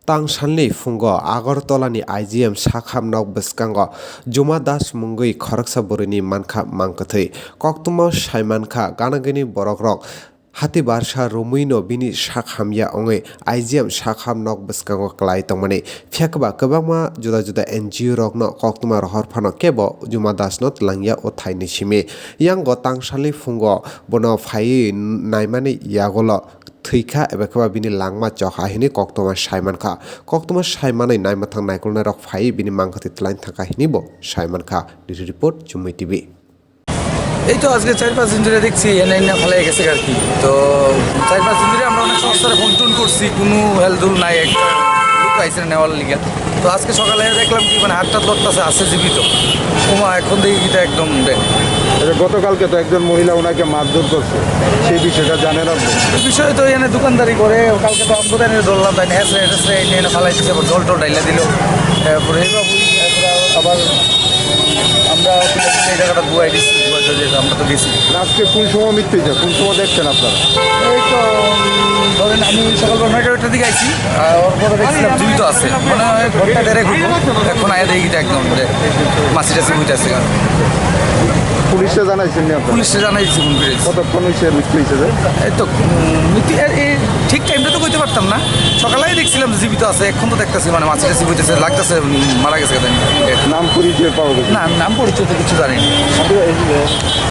Tangsanli fungo Agartalani IGM Sakham Nok Biskango Juma Das Mungui Khoraksa Burini Mankha Mang Kwthwi Koktumo Saimankha Ganagini Borokrok Hati Barsha Rumuino Bini Sakhamya Onge IGM Sakham Nok Biskango Klai Tongmani Phiakba Kabama Juda Juda NGO Rokno Koktuma Rohorphano Kebo Juma Das Not Langya O Thaini Simi Yango Tangsanli fungo Bono Phai Naimani Yagolo Thika ebekaba bini langma chokha hini koktoma saimankha koktoma saimani naimathang naikolna rok phai bini mangkhati tlain thaka hini bo saimankha report Jumui TV এই তো আজকে 4-5 দিন ধরে দেখছি এনে ফেলে গেছে আর কি তো 4-5 দিন ধরে আমরা অনেক সংস্থারে ফোন টোন করছি কোনো হেলদুল নাই একটা লোক আইছে নেওয়ার লিগা তো আজকে সকালে দেখলাম কি মানে হাতটা লড়তাছে আছে জীবিত ওমা এখন দেখি এটা একদম দেখ গতকালকে তো একজন মহিলা ওনাকে মারধর করছে সেই বিষয়টা জানেন আপনি বিষয় তো এনে দোকানদারি করে কালকে তো আমগো এনে ধরলাম তাই হেসে হেসে এনে ফালাই দিছে আবার জল টল ঢাইলা দিল তারপরে আবার আমরা এই জায়গাটা ধুয়াই দিচ্ছি আমরা তো গেছি আজকে কোন সময় মৃত্যু হয়েছে কোন সময় দেখছেন আপনারা এই তো ধরেন আমি সকালবেলা 9টার দিকে আইছি ওর পরে দেখছিলাম জীবিত আছে মানে ঘরটা ডেরে ঘুরবো এখন আয়া দেখি একদম মাছি টাছি বুঝতেছে পুলিশে জানাইছেন পুলিশে জানাইছি ফোন করে কতক্ষণ হয়েছে মৃত্যু হয়েছে এই তো মৃত্যু ঠিক টাইমটা তো কইতে পারতাম না সকালেই দেখছিলাম জীবিত আছে এখন তো দেখতেছি মানে মাছি টাছি বুঝতেছে লাগতেছে মারা গেছে নাম পরিচয় পাওয়া গেছে না নাম পরিচয় তো কিছু জানি না